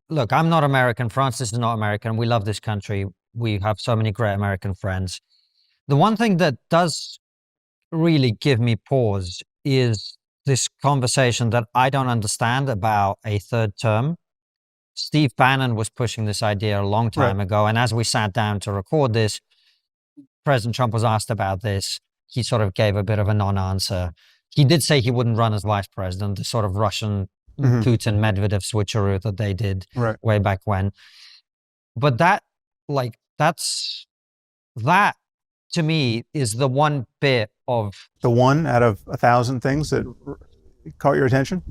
look, I'm not American. Francis is not American. We love this country. We have so many great American friends. The one thing that does really give me pause is this conversation that I don't understand about a third term. Steve Bannon was pushing this idea a long time ago. And as we sat down to record this, President Trump was asked about this. He sort of gave a bit of a non-answer. He did say he wouldn't run as vice president, the sort of Russian Putin Medvedev switcheroo that they did way back when. But that to me is the one bit of the one out of 1,000 things that caught your attention.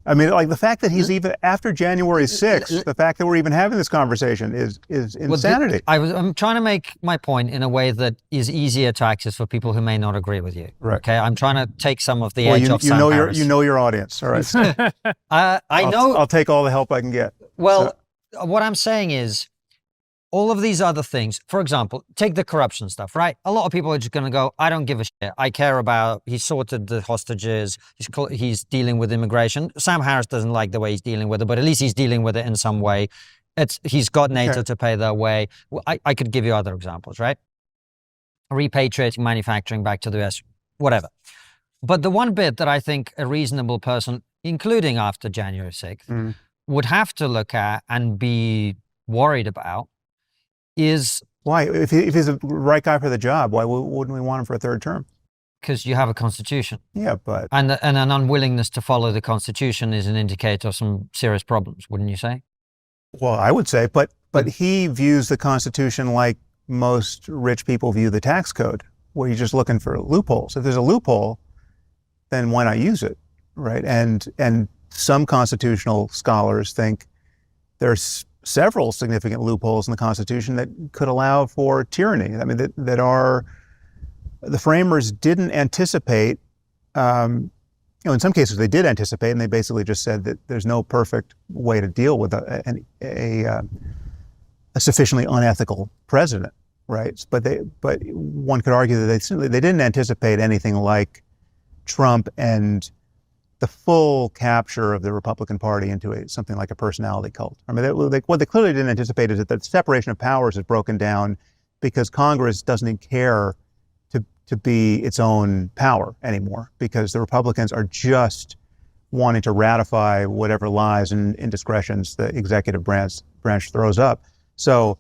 I mean, like the fact that he's even after January 6th, the fact that we're even having this conversation is insanity. I'm trying to make my point in a way that is easier to access for people who may not agree with you. Right. Okay. I'm trying to take some of the edge off Sam Harris. You know your audience. All right. I'll take all the help I can get. Well, what I'm saying is, all of these other things, for example, take the corruption stuff, right? A lot of people are just going to go, I don't give a shit. I care about, he sorted the hostages. He's dealing with immigration. Sam Harris doesn't like the way he's dealing with it, but at least he's dealing with it in some way. He's got NATO to pay their way. Well, I could give you other examples, right? Repatriating manufacturing back to the US, whatever. But the one bit that I think a reasonable person, including after January 6th, would have to look at and be worried about is... Why? If he's the right guy for the job, why wouldn't we want him for a third term? Because you have a constitution. Yeah, but... And an unwillingness to follow the constitution is an indicator of some serious problems, wouldn't you say? Well, I would say, but he views the constitution like most rich people view the tax code, where you're just looking for loopholes. If there's a loophole, then why not use it, right? And some constitutional scholars think there's several significant loopholes in the Constitution that could allow for tyranny. I mean, the framers didn't anticipate. In some cases they did anticipate, and they basically just said that there's no perfect way to deal with a sufficiently unethical president, right? But one could argue that they didn't anticipate anything like Trump and the full capture of the Republican Party into something like a personality cult. I mean, what they clearly didn't anticipate is that the separation of powers is broken down because Congress doesn't care to be its own power anymore, because the Republicans are just wanting to ratify whatever lies and indiscretions the executive branch throws up. So,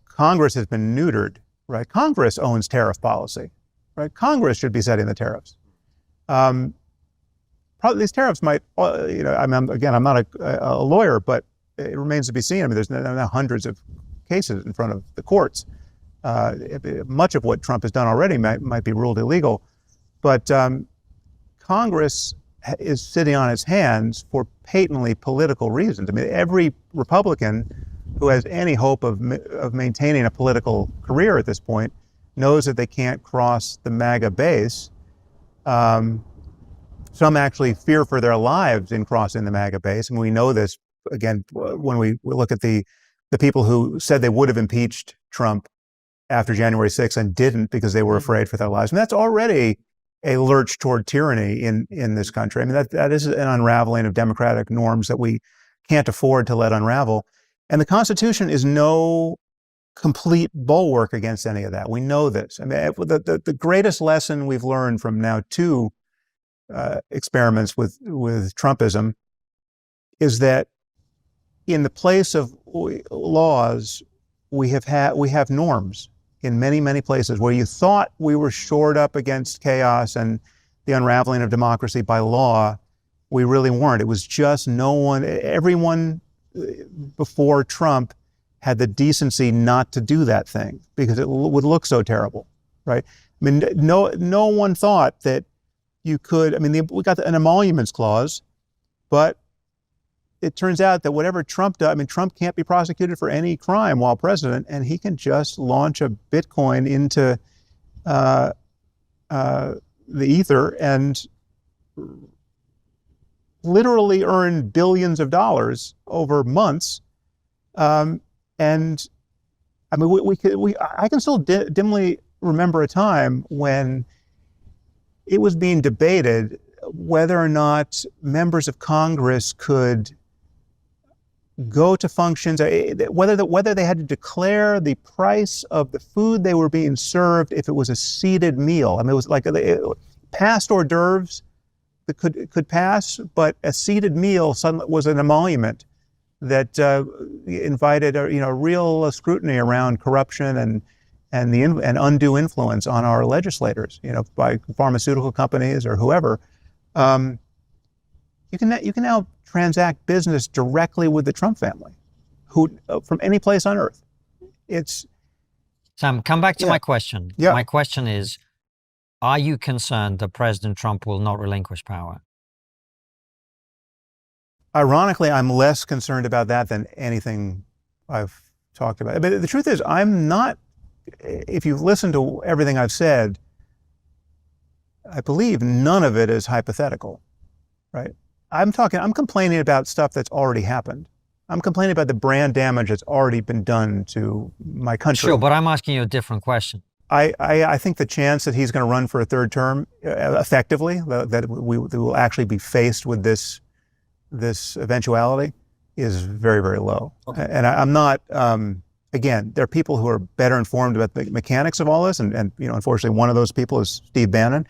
Congress has been neutered, right? Congress owns tariff policy, right? Congress should be setting the tariffs. Probably these tariffs might, I'm not a lawyer, but it remains to be seen. I mean, there's now hundreds of cases in front of the courts. Much of what Trump has done already might be ruled illegal, but Congress is sitting on its hands for patently political reasons. I mean, every Republican who has any hope of maintaining a political career at this point knows that they can't cross the MAGA base. Some actually fear for their lives in crossing the MAGA base. And we know this, again, when we look at the people who said they would have impeached Trump after January 6th and didn't because they were afraid for their lives. And that's already a lurch toward tyranny in this country. I mean, that is an unraveling of democratic norms that we can't afford to let unravel. And the Constitution is no complete bulwark against any of that. We know this. I mean, the greatest lesson we've learned from now two experiments with Trumpism is that in the place of laws, we have norms in many, many places where you thought we were shored up against chaos and the unraveling of democracy by law. We really weren't. It was just everyone before Trump had the decency not to do that thing because it would look so terrible, right? I mean, no one thought that you could, I mean, we got an emoluments clause, but it turns out that whatever Trump does, I mean, Trump can't be prosecuted for any crime while president, and he can just launch a Bitcoin into the ether and literally earn billions of dollars over months. And I mean, I can still dimly remember a time when it was being debated whether or not members of Congress could go to functions, whether they had to declare the price of the food they were being served if it was a seated meal. I mean, it was like past hors d'oeuvres that could pass, but a seated meal suddenly was an emolument that invited real scrutiny around corruption and undue influence on our legislators, by pharmaceutical companies or whoever. You can now transact business directly with the Trump family, from any place on earth. Sam, come back to my question. Yeah. My question is, are you concerned that President Trump will not relinquish power? Ironically, I'm less concerned about that than anything I've talked about. But the truth is, I'm not, if you've listened to everything I've said, I believe none of it is hypothetical, right? I'm complaining about stuff that's already happened. I'm complaining about the brand damage that's already been done to my country. Sure, but I'm asking you a different question. I think the chance that he's going to run for a third term effectively, that we will actually be faced with this eventuality, is very, very low. Okay. And I'm not, again, there are people who are better informed about the mechanics of all this, and unfortunately one of those people is Steve Bannon.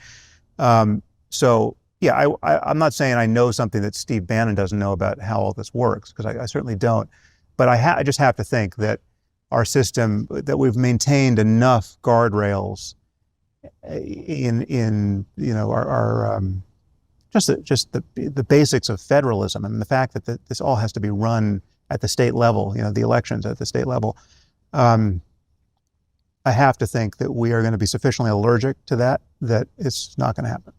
So yeah, I'm not saying I know something that Steve Bannon doesn't know about how all this works, because I certainly don't. But I just have to think that our system, that we've maintained enough guardrails in our just the basics of federalism, and the fact that this all has to be run at the state level, the elections at the state level. I have to think that we are going to be sufficiently allergic to that it's not going to happen.